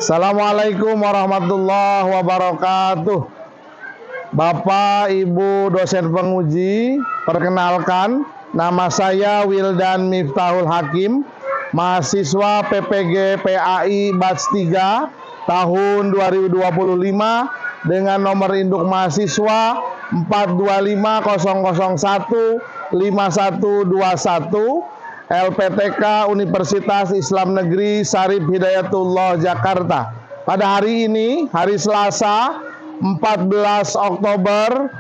Assalamualaikum warahmatullahi wabarakatuh. Bapak, Ibu, dosen penguji, perkenalkan, nama saya Wildan Miftahul Hakim, mahasiswa PPG PAI Batch 3 tahun 2025 dengan nomor induk mahasiswa 4250015121 LPTK Universitas Islam Negeri Syarif Hidayatullah Jakarta. Pada hari ini, hari Selasa 14 Oktober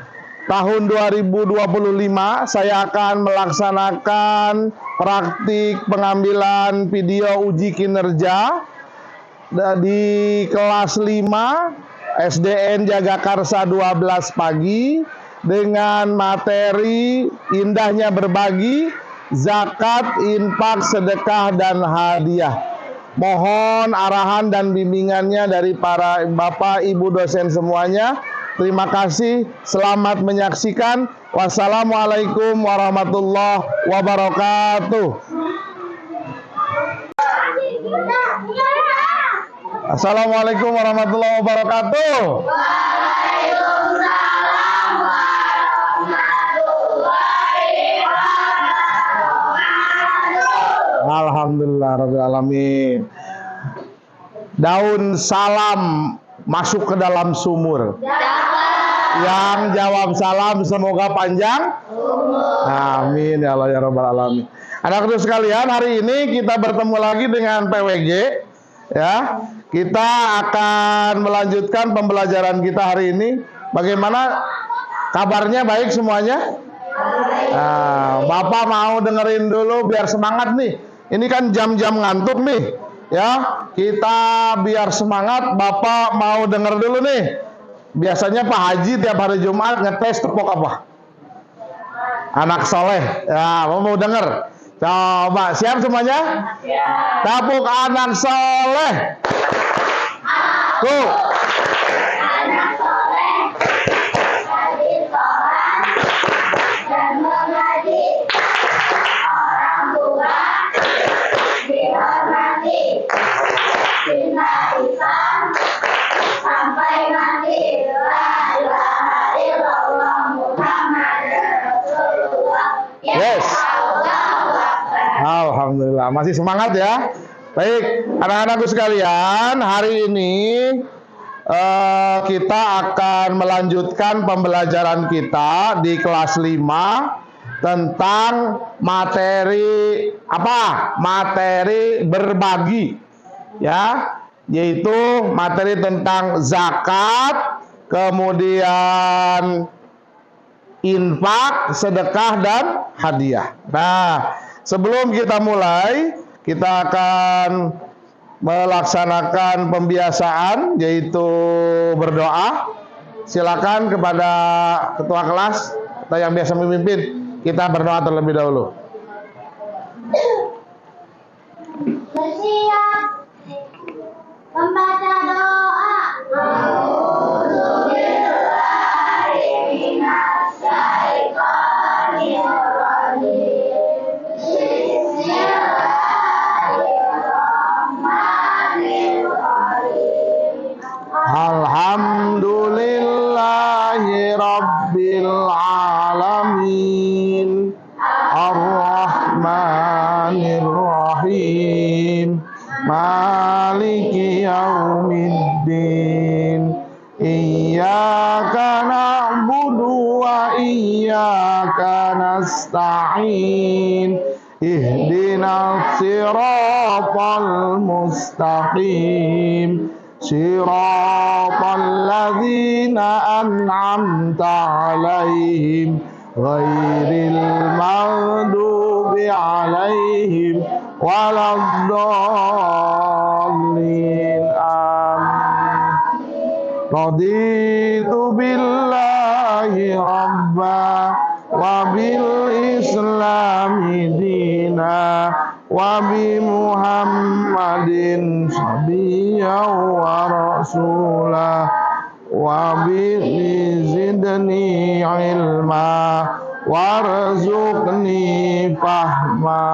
tahun 2025, saya akan melaksanakan praktik pengambilan video uji kinerja di kelas 5 SDN Jagakarsa 12 pagi dengan materi indahnya berbagi, zakat, infak, sedekah, dan hadiah. Mohon arahan dan bimbingannya dari para Bapak, Ibu dosen semuanya. Terima kasih, selamat menyaksikan. Wassalamualaikum warahmatullahi wabarakatuh. Assalamualaikum warahmatullahi wabarakatuh. Alhamdulillah rabbil alamin. Daun salam masuk ke dalam sumur. Yang jawab salam semoga panjang. Amin ya Allah ya rabbal alamin. Anak-anak sekalian, hari ini kita bertemu lagi dengan PWG. Ya, kita akan melanjutkan pembelajaran kita hari ini. Bagaimana kabarnya? Baik semuanya? Nah, Bapak mau dengerin dulu biar semangat nih. Ini kan jam-jam ngantuk nih, ya. Kita biar semangat, Bapak mau denger dulu nih. Biasanya Pak Haji tiap hari Jumat ngetes tepuk apa? Anak soleh. Ya, mau denger? Coba, siap semuanya? Tepuk anak soleh. Tuh. Yes. Alhamdulillah, masih semangat ya. Baik, anak-anakku sekalian, hari ini kita akan melanjutkan pembelajaran kita di kelas 5 tentang materi apa? Materi berbagi. Ya, yaitu materi tentang zakat, kemudian infak, sedekah, dan hadiah. Nah, sebelum kita mulai, kita akan melaksanakan pembiasaan, yaitu berdoa. Silakan kepada ketua kelas atau yang biasa memimpin, kita berdoa terlebih dahulu. Bersiap membaca doa. Alhamdulillahi rabbil alamin, ar-rahmanir rahim, maliki yaumiddin, iyyaka na'budu wa iyyaka nasta'in, ihdinas siratal mustaqim, siratal ladzina an'amta 'alaihim ghairil maghdubi 'alaihim waladdallin. Amin. Raditu billahi rabba wa bil islami dina wa bi Muhammadin sabiyyan wa rasulah wa bi zidni ilma warzuqni fahma.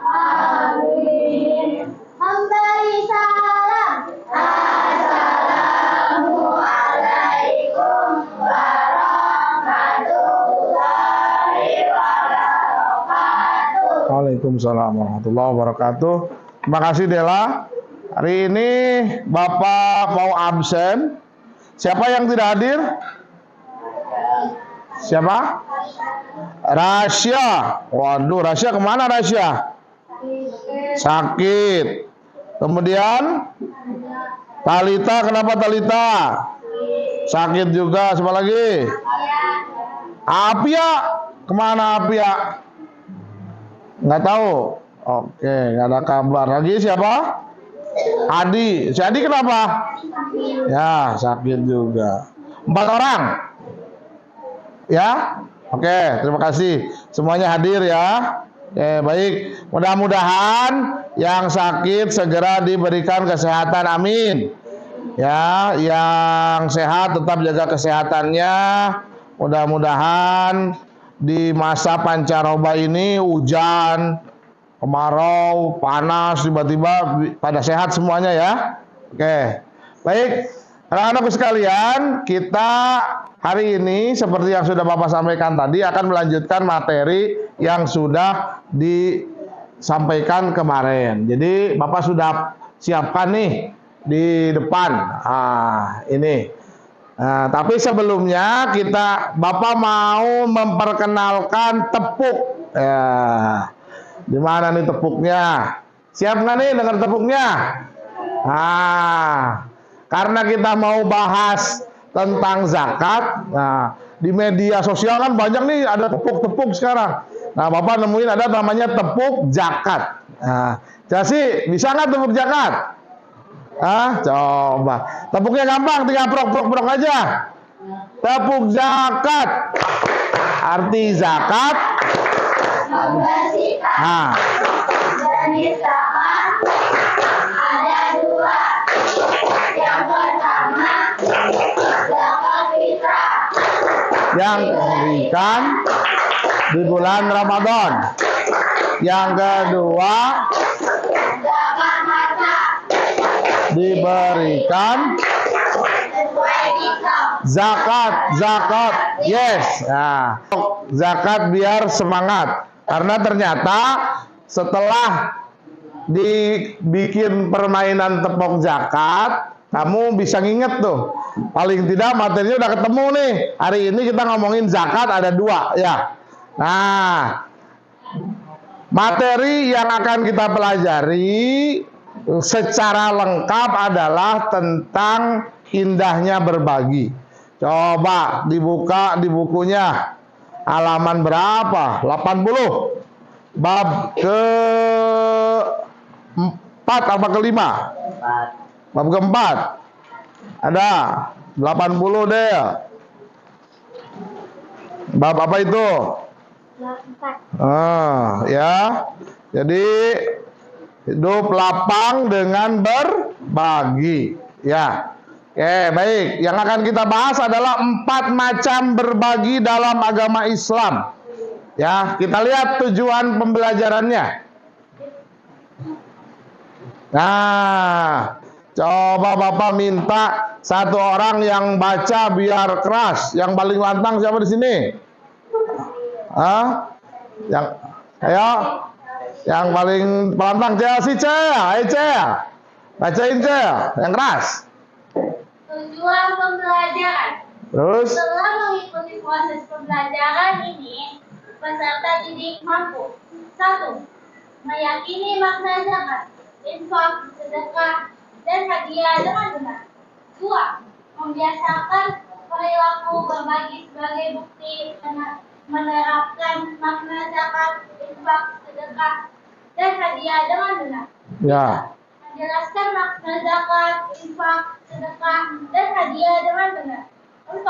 Amin. Memberi salam. Waalaikumsalam warahmatullahi wabarakatuh. Terima kasih Dela. Hari ini Bapak mau absen. Siapa yang tidak hadir? Siapa? Rasya. Waduh, Rasya kemana Rasya? Sakit. Kemudian Talita, kenapa Talita? Sakit juga. Siapa lagi? Apia, kemana Apia? Nggak tahu. Oke, nggak ada kabar. Lagi siapa? Adi. Si Adi kenapa? Ya, sakit juga. 4 orang. Ya, oke. Terima kasih. Semuanya hadir ya. Oke, baik. Mudah-mudahan yang sakit segera diberikan kesehatan. Amin. Ya, yang sehat tetap jaga kesehatannya. Mudah-mudahan di masa pancaroba ini hujan, kemarau, panas, tiba-tiba pada sehat semuanya ya. Oke. Baik, anak-anakku sekalian, kita hari ini seperti yang sudah Bapak sampaikan tadi akan melanjutkan materi yang sudah disampaikan kemarin. Jadi Bapak sudah siapkan nih di depan. Ini. Nah, tapi sebelumnya Bapak mau memperkenalkan tepuk. Ya. Di mana nih tepuknya? Siap nggak nih dengar tepuknya? Karena kita mau bahas tentang zakat. Nah, di media sosial kan banyak nih ada tepuk-tepuk sekarang. Nah, Bapak nemuin ada namanya tepuk zakat. Nah, jadi bisa nggak tepuk zakat? Coba. Tepuknya gampang, tinggal prok aja. Tepuk zakat. Arti zakat. Jenis zakat ada 2. Yang pertama zakat fitrah Yang diberikan di bulan Ramadan. Yang kedua zakat harta diberikan sesuai nisab. zakat. Yes. Nah, zakat biar semangat. Karena ternyata setelah dibikin permainan tepuk zakat, kamu bisa nginget tuh. Paling tidak materinya udah ketemu nih. Hari ini kita ngomongin zakat ada 2 ya. Nah, materi yang akan kita pelajari secara lengkap adalah tentang indahnya berbagi. Coba dibuka di bukunya. Halaman berapa? 80. Bab ke-4 apa ke-5? Bab ke-4. Ada 80 deh. Bab apa itu? Ya. Jadi hidup lapang dengan berbagi. Ya. Oke, baik. Yang akan kita bahas adalah 4 macam berbagi dalam agama Islam. Ya, kita lihat tujuan pembelajarannya. Nah, coba Bapak minta 1 orang yang baca biar keras. Yang paling lantang siapa di sini? Ayo. Yang paling lantang si Cea. Bacain Cea, yang keras. Tujuan pembelajaran. Terus? Setelah mengikuti proses pembelajaran ini, peserta didik mampu 1. Meyakini makna zakat, infak, sedekah, dan hadiah dengan benar. 2. Membiasakan perilaku berbagi sebagai bukti menerapkan makna zakat, infak, sedekah, dan hadiah dengan benar. Ya. Menjelaskan makna zakat, infak, sedekah, dan hadiah dengan benar. 4.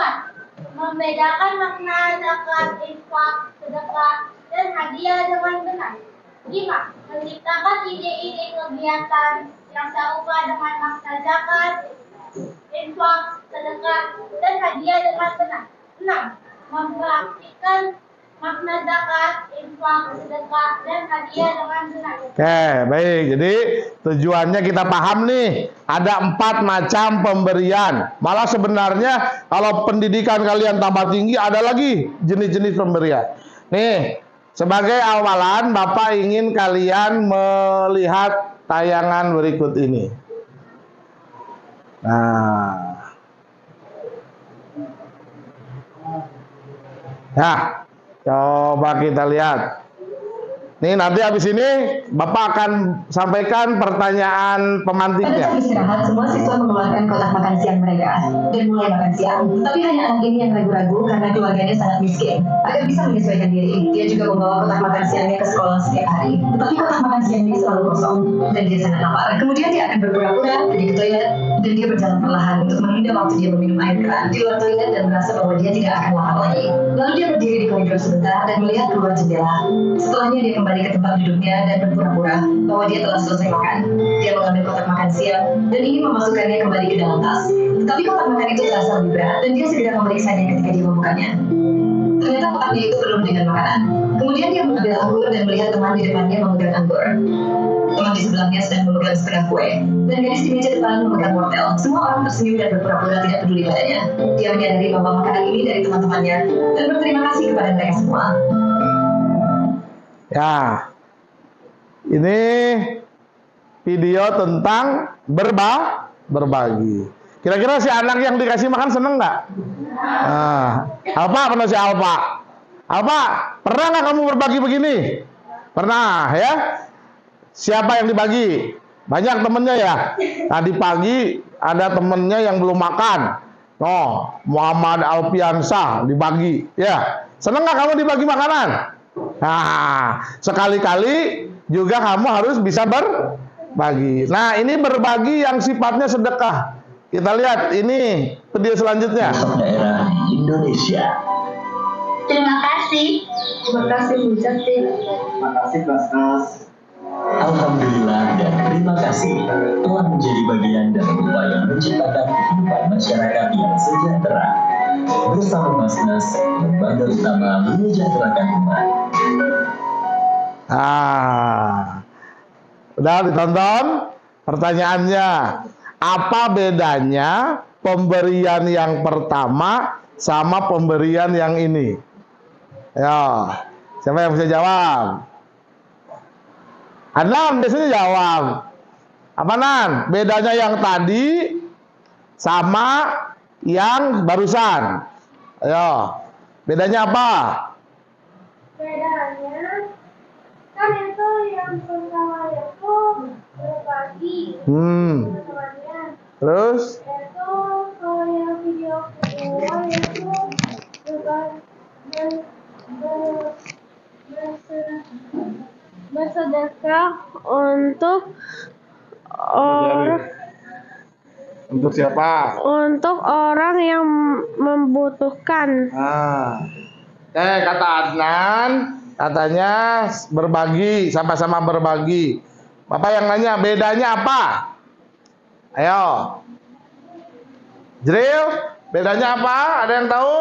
Membedakan makna zakat, infak, sedekah, dan hadiah dengan benar. 5. Menciptakan ide-ide kegiatan yang serupa dengan makna zakat, infak, sedekah, dan hadiah dengan benar. 6. Mempraktikkan makna zakat, infak, sedekah, dan hadiah dengan benar. Oke, baik. Jadi tujuannya kita paham nih, ada 4 macam pemberian. Malah sebenarnya kalau pendidikan kalian tambah tinggi, ada lagi jenis-jenis pemberian. Nih, Sebagai awalan, Bapak ingin kalian melihat tayangan berikut ini. Nah, coba kita lihat. Nih nanti habis ini Bapak akan sampaikan pertanyaan Pada pemantiknya. saat istirahat, semua siswa mengeluarkan kotak makan siang mereka dan mulai makan siang. Tapi hanya anak ini yang ragu-ragu karena keluarganya sangat miskin. Agar bisa menyesuaikan diri, dia juga membawa kotak makan siangnya ke sekolah setiap hari. Tetapi kotak makan siangnya selalu kosong dan dia sangat lapar. Kemudian dia akan berpura-pura pergi ke toilet dan dia berjalan perlahan untuk menunda waktu dia meminum air keran di luar toilet dan merasa bahwa dia tidak akan lapar lagi. Lalu dia berdiri di koridor sebentar dan melihat keluar jendela. Setelahnya dia kembali ke tempat duduknya dan berpura-pura bahwa dia telah selesai makan. Dia mengambil kotak makan siang dan ingin memasukkannya kembali ke dalam tas. Tetapi kotak makan itu terasa lebih berat dan dia segera memeriksanya ketika dia membukanya. Ternyata kotaknya itu penuh dengan makanan. Kemudian dia mengambil anggur dan melihat teman di depannya memegang anggur. Teman di sebelahnya sedang memegang setengah kue. Dan gadis di meja depan memegang wortel. Semua orang tersenyum dan berpura-pura tidak peduli padanya. Dia menyadari bahwa makanan ini dari teman-temannya dan berterima kasih kepada mereka semua. Ya, ini video tentang berbagi. Kira-kira si anak yang dikasih makan seneng nggak? Alpa, pernah si Alpa? Alpa, pernah nggak kamu berbagi begini? Pernah ya? Siapa yang dibagi? Banyak temennya ya. Tadi pagi ada temennya yang belum makan. Oh, Muhammad Alfiansah dibagi. Ya, seneng nggak kamu dibagi makanan? Nah, sekali-kali juga kamu harus bisa berbagi. Nah, ini berbagi yang sifatnya sedekah. Kita lihat ini video selanjutnya. Daerah Indonesia. Terima kasih. Terima kasih Bu Jati. Terima kasih Basnas. Alhamdulillah dan terima kasih telah menjadi bagian dari upaya menciptakan kehidupan masyarakat yang sejahtera. Bersama Basnas, lembaga utama menyejahterakan umat. Udah ditonton? Pertanyaannya, apa bedanya pemberian yang pertama sama pemberian yang ini? Ya, siapa yang bisa jawab? Adnan biasanya jawab. Apa Nan? Bedanya yang tadi sama yang barusan. Ayo, bedanya apa? Bedanya kan itu yang pertama itu berbagi. Teman-temannya. Terus? Itu kalau yang video kedua itu bersedekah untuk Untuk siapa? untuk orang yang membutuhkan. Kata Adnan, katanya berbagi, sama-sama berbagi. Bapak yang nanya, bedanya apa? Ayo. Jril, bedanya apa? Ada yang tahu?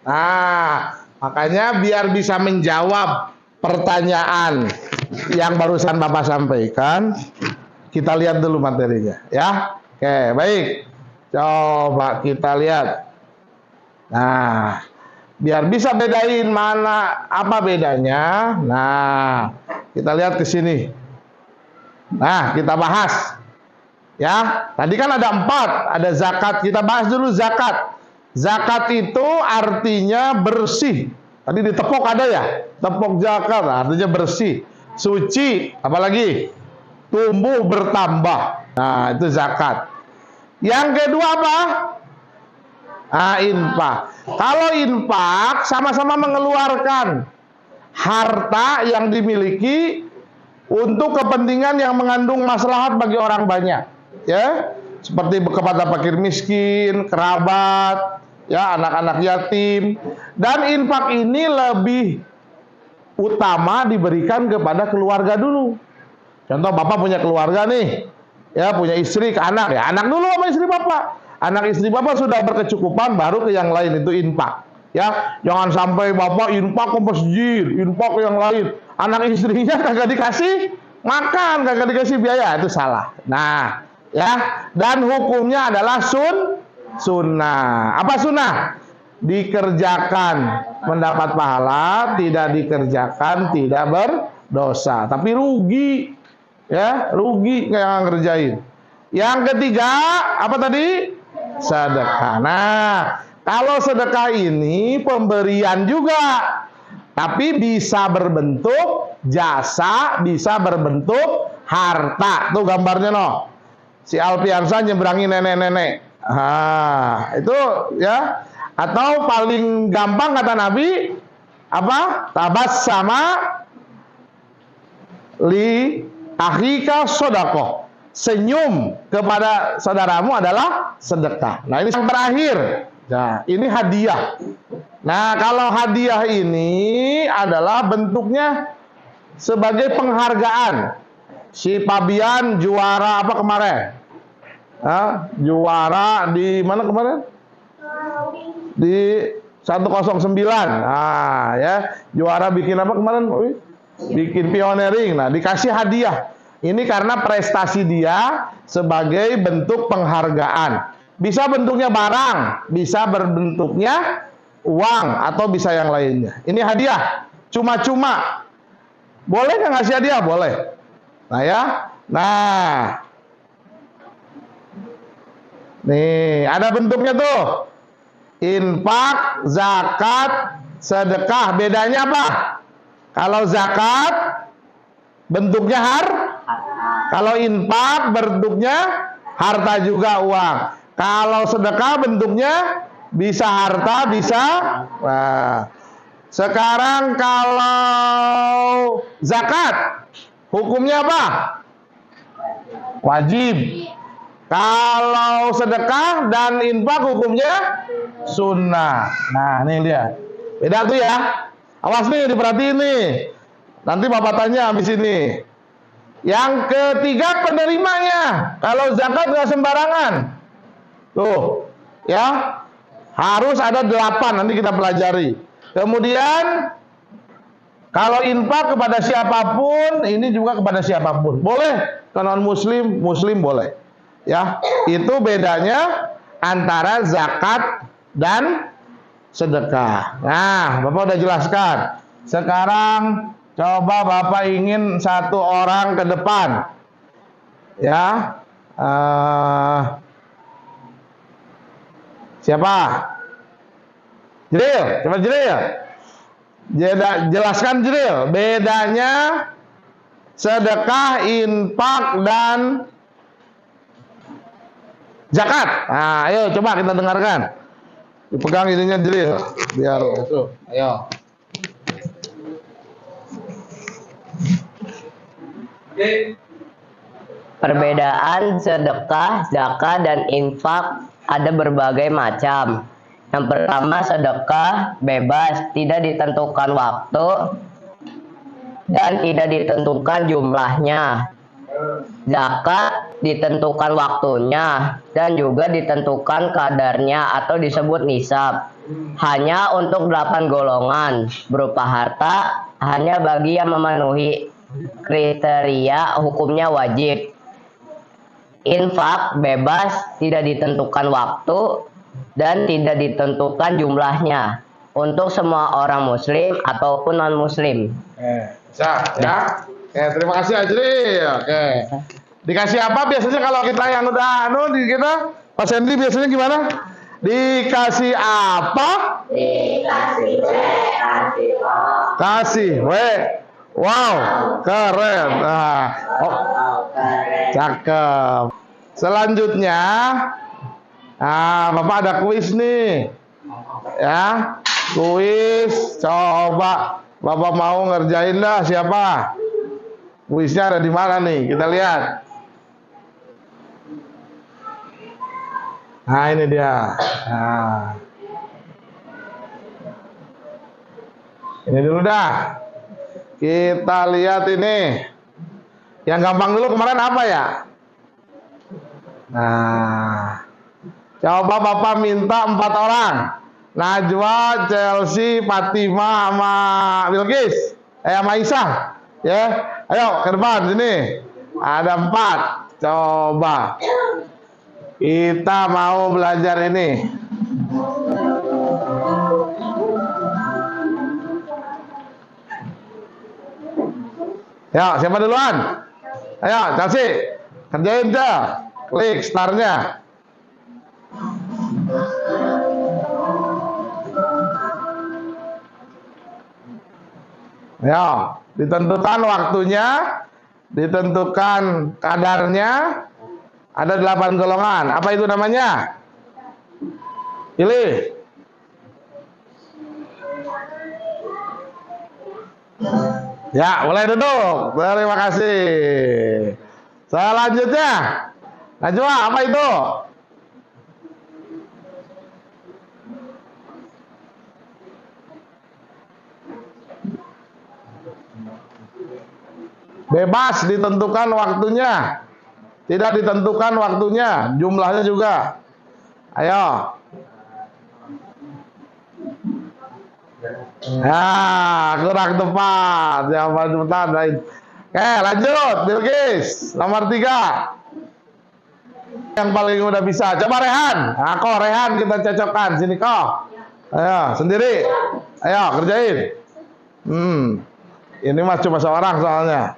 Nah, makanya biar bisa menjawab pertanyaan yang barusan Bapak sampaikan, kita lihat dulu materinya, ya. Oke, baik. Coba kita lihat. Nah, biar bisa bedain mana apa bedanya. Nah, kita lihat ke sini. Nah, kita bahas. Ya, tadi kan ada 4, ada zakat. Kita bahas dulu zakat. Zakat itu artinya bersih. Tadi ditepok ada ya? Tepok zakat artinya bersih, suci, apalagi tumbuh bertambah. Nah, itu zakat. Yang kedua apa? Infak. Kalau infak sama-sama mengeluarkan harta yang dimiliki untuk kepentingan yang mengandung maslahat bagi orang banyak, ya, seperti kepada fakir miskin, kerabat, ya, anak-anak yatim. Dan infak ini lebih utama diberikan kepada keluarga dulu. Contoh Bapak punya keluarga nih, ya, punya istri ke anak, ya, anak dulu sama istri Bapak. Anak istri Bapak sudah berkecukupan, baru ke yang lain, itu infak. Ya, jangan sampai Bapak infak ke masjid, infak ke yang lain. Anak istrinya kagak dikasih makan, kagak dikasih biaya, itu salah. Nah, ya, dan hukumnya adalah sunnah. Apa sunnah? dikerjakan mendapat pahala, tidak dikerjakan tidak berdosa. Tapi rugi, ya, rugi kayak ngerjain. Yang ketiga, apa tadi? Sedekah. Nah, kalau sedekah ini pemberian juga, tapi bisa berbentuk jasa, bisa berbentuk harta. Tuh gambarnya no. Si Alfiansa nyeberangi nenek-nenek. Itu ya. Atau paling gampang kata Nabi apa? Tabas sama li akhika sodako. Senyum kepada saudaramu adalah sedekah. Nah, ini yang terakhir. Nah, ini hadiah. Nah, kalau hadiah ini adalah bentuknya sebagai penghargaan. Si Pabian juara apa kemarin? Juara di mana kemarin? Di 109. Nah, ya, juara bikin apa kemarin? Bikin pioneering. Nah, dikasih hadiah. Ini karena prestasi dia sebagai bentuk penghargaan. Bisa bentuknya barang, bisa berbentuknya uang, atau bisa yang lainnya. Ini hadiah, cuma-cuma. Boleh nggak ngasih hadiah? Boleh. Nah ya, nah, nih ada bentuknya tuh. Infak, zakat, sedekah. Bedanya apa? Kalau zakat bentuknya kalau infak bentuknya harta juga, uang. Kalau sedekah bentuknya bisa harta, bisa. Nah, sekarang kalau zakat hukumnya apa? Wajib. Kalau sedekah dan infak hukumnya sunnah. Nah, ini dia. Beda tuh ya. Awas nih, diperhatiin nih. Nanti Bapak tanya habis ini. Yang ketiga penerimanya. Kalau zakat nggak sembarangan. Tuh, ya. Harus ada 8, nanti kita pelajari. Kemudian kalau infak kepada siapapun, ini juga kepada siapapun. Boleh, non muslim, muslim boleh. Ya, itu bedanya antara zakat dan sedekah. Nah, Bapak udah jelaskan. Sekarang coba Bapak ingin satu orang ke depan. Ya. Siapa? Jril, coba Jril. Jelaskan Jril, bedanya sedekah, infak dan zakat. Nah, ayo coba kita dengarkan. Dipegang ininya Jril, biar itu. Ayo. Perbedaan sedekah, zakat, dan infak ada berbagai macam. Yang pertama, sedekah bebas, tidak ditentukan waktu dan tidak ditentukan jumlahnya. Zakat ditentukan waktunya dan juga ditentukan kadarnya atau disebut nisab. Hanya untuk 8 golongan berupa harta, hanya bagi yang memenuhi kriteria hukumnya wajib. Infak bebas, tidak ditentukan waktu dan tidak ditentukan jumlahnya untuk semua orang muslim ataupun non muslim. Bisa ya. Oke, terima kasih Ajri. Oke. Dikasih apa biasanya kalau kita yang udah di kita? Pak Sendi biasanya gimana? Dikasih apa? Dikasih W, kasih O. Kasih W. Wow, keren. Nah, cakep. Selanjutnya, Bapak ada kuis nih. Ya, kuis. Coba Bapak mau ngerjain dah, siapa? Kuisnya ada di mana nih? Kita lihat. Nah, ini dia. Nah. Ini dulu dah. Kita lihat ini. Yang gampang dulu kemarin apa ya? Nah, coba Bapak minta 4 orang. Najwa, Chelsea, Fatima, sama Bilqis, sama Aisyah. Ya, ayo ke depan sini. Ada 4. Coba. Kita mau belajar ini. Ya, siapa duluan? Ayo, Chelsea. Kerjain aja. Klik startnya. Ya, ditentukan waktunya, ditentukan kadarnya. Ada 8 golongan. Apa itu namanya? Pilih. Ya, mulai duduk. Terima kasih. Selanjutnya, Najwa, apa itu? Bebas ditentukan waktunya. Tidak ditentukan waktunya, jumlahnya juga. Ayo. Nah, kurang tepat. Jawaban tepat. Oke, lanjut. Bilkis, nomor 3. Yang paling udah bisa. Coba Rehan. Nah, kok Rehan kita cocokkan. Sini kok. Ayo, sendiri. Ayo, kerjain. Ini mah cuma seorang soalnya.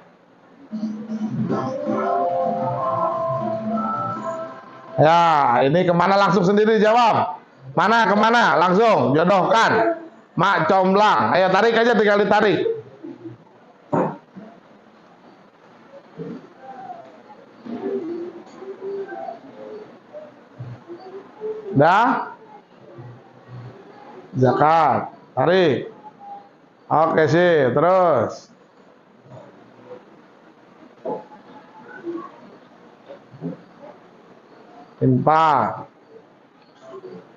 Ya, ini kemana langsung sendiri jawab. Mana kemana? Langsung jodohkan. Mak comblang. Ayo tarik aja, tinggal ditarik. Dah? Zakat. Tarik. Oke sih, terus. Infak.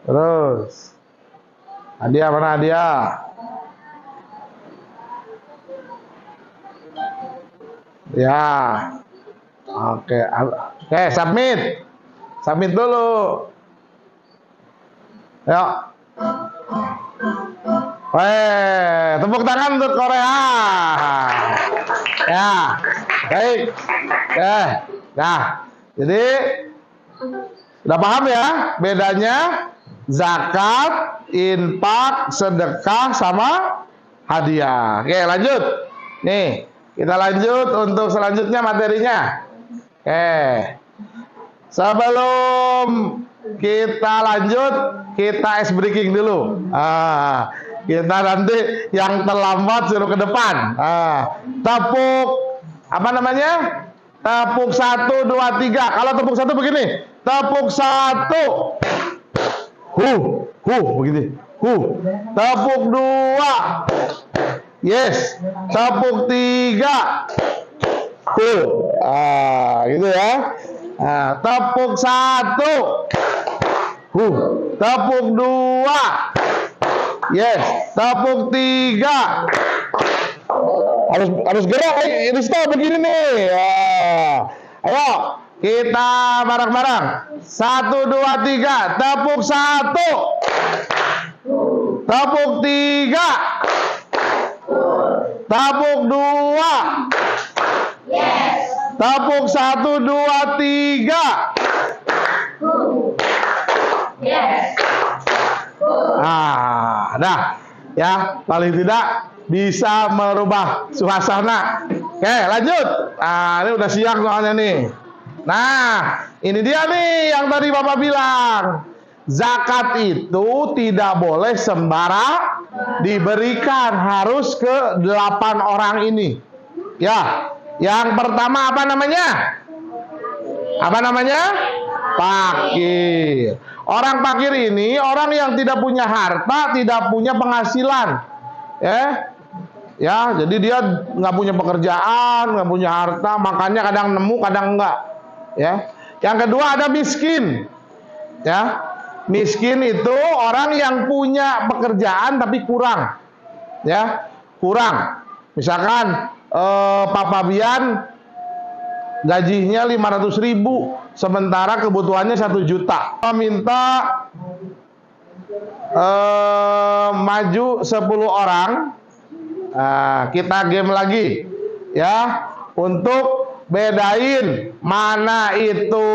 Terus. Hadiah, mana hadiah? Ya. Oke, submit. Submit dulu. Yuk. Weh, tepuk tangan untuk Korea. Ya. Baik. Nah, jadi udah paham ya bedanya zakat, infak, sedekah sama hadiah. Oke, lanjut. Nih, kita lanjut untuk selanjutnya materinya. Oke. Sebelum kita lanjut, kita ice breaking dulu. Kita nanti yang terlambat suruh ke depan. Tepuk apa namanya? Tepuk 1, 2, 3. Kalau tepuk 1 begini. Tepuk 1. Begini. Tepuk 2. Yes. Tepuk 3. Gitu ya. Tepuk 1. Tepuk 2. Yes. Tepuk 3. Harus gerak, Risto begini nih. Ayo, kita bareng-bareng. 1, 2, 3. Tepuk 1. Tepuk 3. Tepuk 2. Yes. Tepuk 1, 2, 3. Yes. Nah, ya, paling tidak bisa merubah suasana. Oke, lanjut. Ini udah siang soalnya nih. Nah, ini dia nih yang tadi Bapak bilang. Zakat itu tidak boleh sembarang diberikan, harus ke 8 orang ini. Ya, yang pertama apa namanya? Apa namanya? Fakir. Orang fakir ini orang yang tidak punya harta, tidak punya penghasilan. Ya, jadi dia nggak punya pekerjaan, nggak punya harta, makanya kadang nemu, kadang enggak. Ya. Yang kedua ada miskin. Ya, miskin itu orang yang punya pekerjaan tapi kurang. Ya, kurang. Misalkan Pak Fabian gajinya 500.000, sementara kebutuhannya 1 juta. Minta maju 10 orang. Kita game lagi ya, untuk bedain mana itu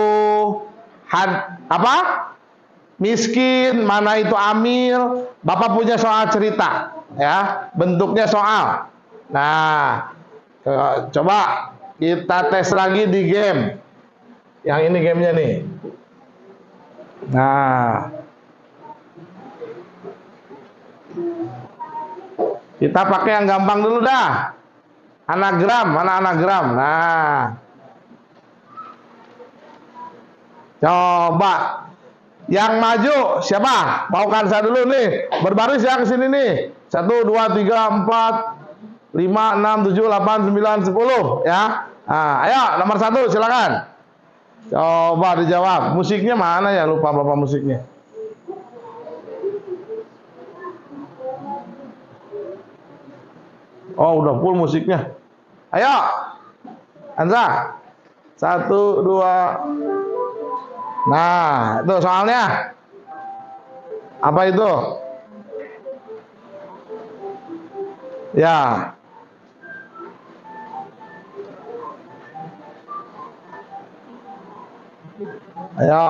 miskin, mana itu amil. Bapak punya soal cerita ya, bentuknya soal. Nah, Coba kita tes lagi di game. Yang ini gamenya nih. Nah, kita pakai yang gampang dulu dah. Anagram, mana anagram? Nah, coba yang maju siapa? Paukan saya dulu nih. Berbaris ya ke sini nih. 1, 2, 3, 4, 5, 6, 7, 8, 9, 10 ya. Nah, ayo nomor 1 silakan. Coba dijawab. Musiknya mana ya? Lupa bapak musiknya. Oh, udah full musiknya. Ayo, Anza. 1, 2. Nah, itu soalnya. Apa itu? Ya. Ayo.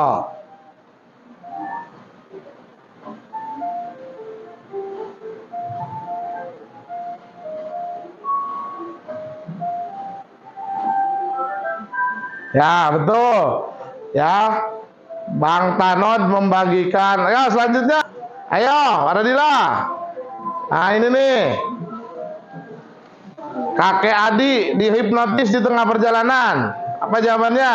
Ya, betul. Ya. Bang Tanod membagikan. Ayo selanjutnya. Ayo, Radila. Nah, ini nih. Kakek adik dihipnotis di tengah perjalanan. Apa jawabannya?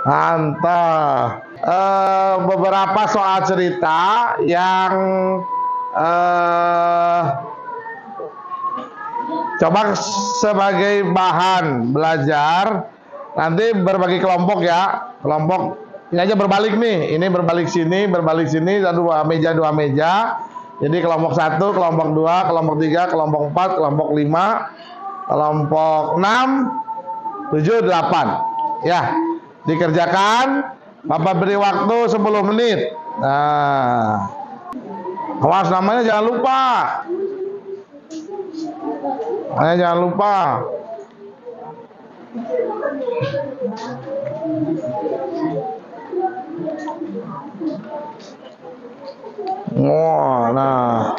Mantap. Beberapa soal cerita yang coba sebagai bahan belajar. Nanti berbagi kelompok ya. Kelompok ini aja berbalik nih. Ini berbalik sini, dua meja. Jadi kelompok 1, kelompok 2, kelompok 3, kelompok 4, kelompok 5, kelompok 6, 7, 8. Ya. Dikerjakan. Bapak beri waktu 10 menit. Nah. Awas namanya jangan lupa. Jangan lupa. Oh, nah.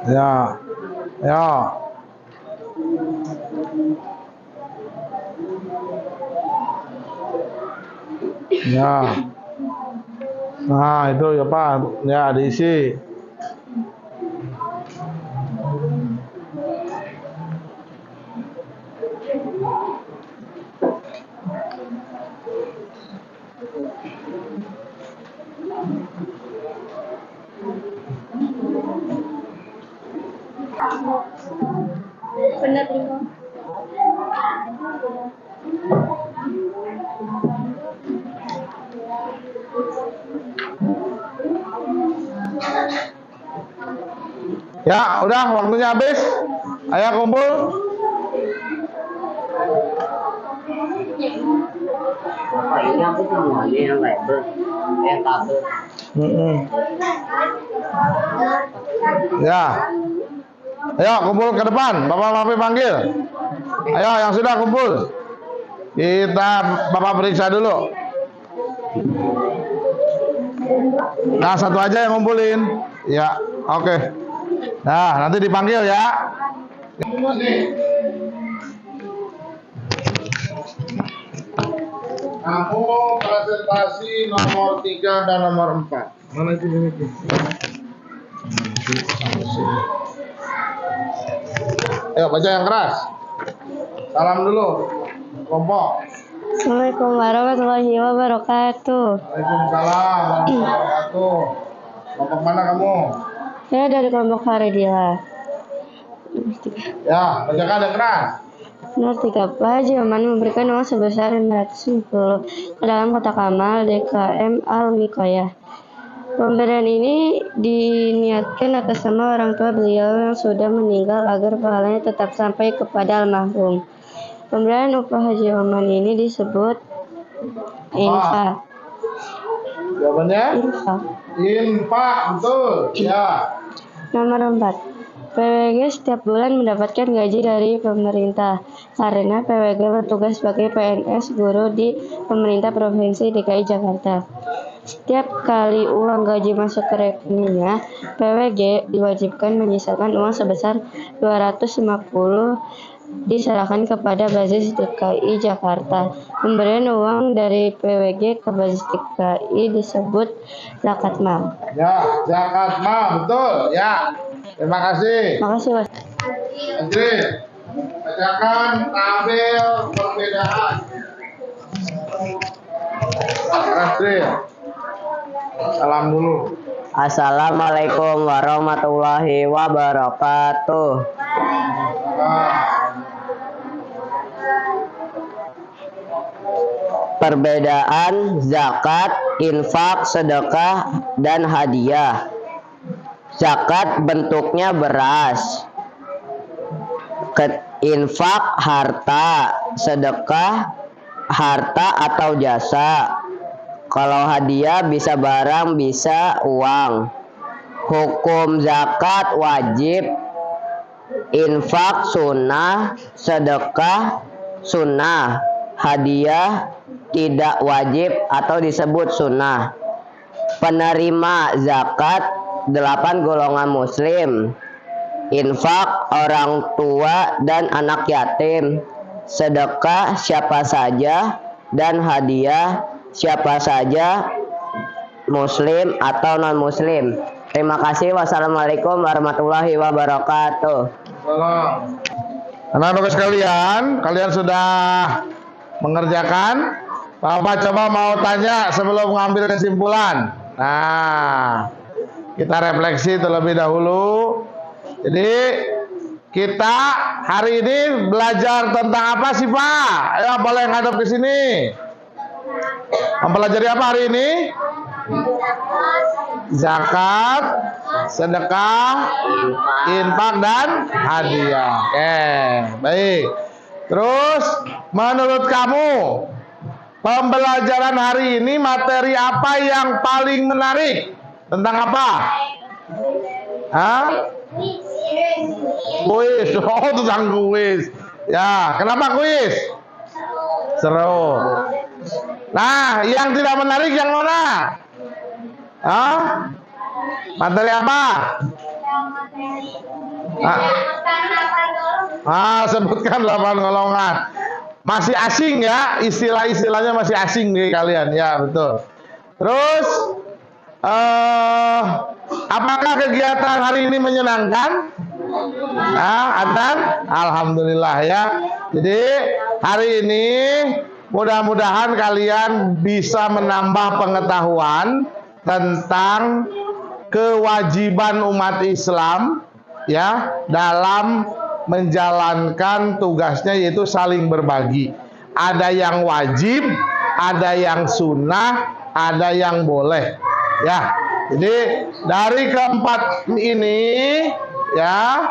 Ya. Ya. Ya. Nah, itu ya Pak. Ya, diisi. Benar Lima. Ya, udah waktunya habis. Ayo kumpul. Bapak ini aku semuanya yang label, yang tabel. Ya. Ayo kumpul ke depan. Bapak panggil. Ayo yang sudah kumpul. Kita Bapak periksa dulu. Nah, satu aja yang ngumpulin. Ya, oke. Nah, nanti dipanggil ya. Kamu presentasi nomor 3 dan nomor 4. Mana itu ini? Ayo baca yang keras. Salam dulu. Kelompok. Assalamualaikum warahmatullahi wabarakatuh. Waalaikumsalam warahmatullahi wabarakatuh. Kelompok mana kamu? Saya dari kelompok Faridila. Ya, bacakan yang keras. Benar, 3 Pak Haji Oman memberikan uang sebesar 550 ke dalam kotak amal DKM Al-Wiqayah. Pemberian ini diniatkan atas nama orang tua beliau yang sudah meninggal agar pahalanya tetap sampai kepada almarhum. Pemberian upah Haji Oman ini disebut infak. Jawabannya? Infak. Infak, betul. Ya. Nomor 4. PWG setiap bulan mendapatkan gaji dari pemerintah karena PWG bertugas sebagai PNS guru di pemerintah Provinsi DKI Jakarta. Setiap kali uang gaji masuk ke rekeningnya, PWG diwajibkan menyisakan uang sebesar 250 diserahkan kepada Basis DKI Jakarta. Pemberian uang dari PWG ke Basis DKI disebut zakat mal. Ya, zakat mal, betul. Ya. Terima kasih. Makasih, Mas. Andri, bacakan tabel perbedaan. Andri, salam dulu. Assalamualaikum warahmatullahi wabarakatuh. Perbedaan zakat, infak, sedekah, dan hadiah. Zakat bentuknya beras, infak harta, sedekah harta atau jasa. Kalau hadiah bisa barang, bisa uang. Hukum zakat wajib, infak sunnah, sedekah sunnah, hadiah tidak wajib atau disebut sunnah. Penerima zakat 8 golongan muslim, infak orang tua dan anak yatim, sedekah siapa saja, dan hadiah siapa saja muslim atau non muslim. Terima kasih. Wassalamualaikum warahmatullahi wabarakatuh. Salam. Anak-anak sekalian, kalian sudah mengerjakan? Bapak coba mau tanya sebelum mengambil kesimpulan. Nah, kita refleksi terlebih dahulu. Jadi kita hari ini belajar tentang apa sih Pak? Ayo boleh ngadep ke sini. Mempelajari apa hari ini? Zakat, sedekah, infak dan hadiah. Oke, baik. Terus menurut kamu pembelajaran hari ini materi apa yang paling menarik? Tentang apa? Hah? Kuis. Oh, tentang kuis. Ya, kenapa kuis? Seru. Nah, yang tidak menarik yang mana? Hah? Materi apa? Sebutkan 8 golongan. Masih asing ya, istilah-istilahnya masih asing nih kalian. Ya, betul. Terus apakah kegiatan hari ini menyenangkan? Adhan? Alhamdulillah ya. Jadi hari ini mudah-mudahan kalian bisa menambah pengetahuan tentang kewajiban umat Islam ya dalam menjalankan tugasnya, yaitu saling berbagi. Ada yang wajib, ada yang sunnah, ada yang boleh. Ya, jadi dari keempat ini, ya,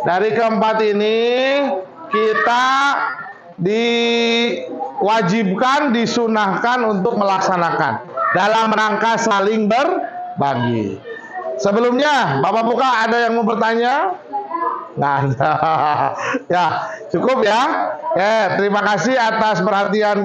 dari keempat ini kita diwajibkan, disunahkan untuk melaksanakan dalam rangka saling berbagi. Sebelumnya, Bapak Buka ada yang mau bertanya? Nggak ada. Ya, cukup ya. Terima kasih atas perhatian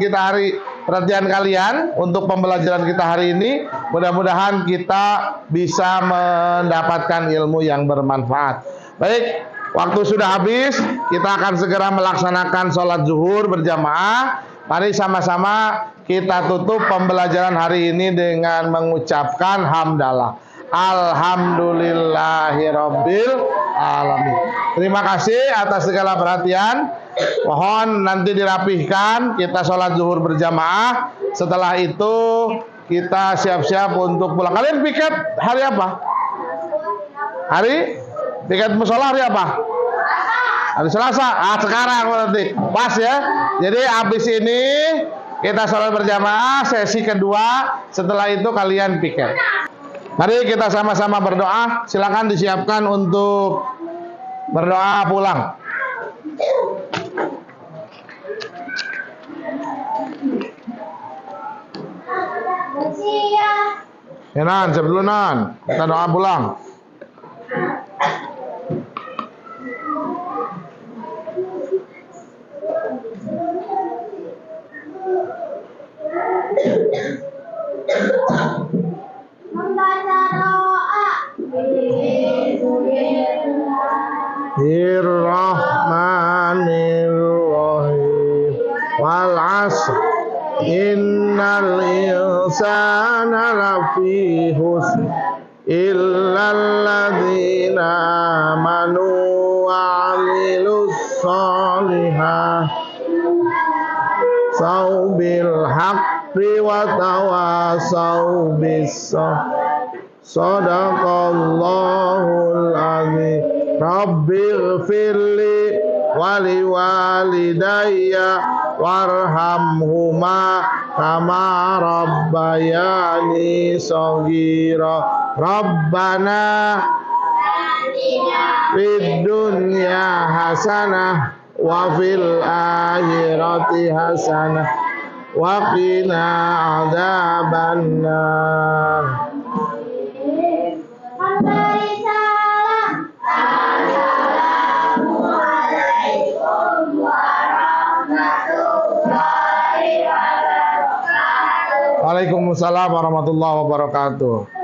kalian untuk pembelajaran kita hari ini. Mudah-mudahan kita bisa mendapatkan ilmu yang bermanfaat. Baik, waktu sudah habis. Kita akan segera melaksanakan sholat zuhur berjamaah. Mari sama-sama kita tutup pembelajaran hari ini dengan mengucapkan hamdalah. Alhamdulillahirabbil alamin. Terima kasih atas segala perhatian. Mohon nanti dirapihkan, kita sholat zuhur berjamaah. Setelah itu kita siap-siap untuk pulang. Kalian piket hari apa? Piket musola hari apa? Hari Selasa. Sekarang berarti pas ya. Jadi habis ini kita sholat berjamaah sesi kedua. Setelah itu kalian piket. Mari kita sama-sama berdoa. Silakan disiapkan untuk berdoa pulang. Ya Nan, siap dulu Nan. Kita doa pulang. Membaca doa. Bismillahirrahmanirrahim. Wal 'asr. Innal insana lafi khusr illal ladzina amanu wa 'amilus shalihat saubil haqqi wa tawasau bis sabr. Sadaqallahul azim. Rabbighfirli wa liwalidayya warhamhuma kama rabbayani shaghira. Rabbana fid dunya hasanah wa fil akhirati hasanah wa qina adzabannar. Memberi salam. Assalamualaikum warahmatullahi wabarakatuh. Waalaikumsalam warahmatullahi wabarakatuh.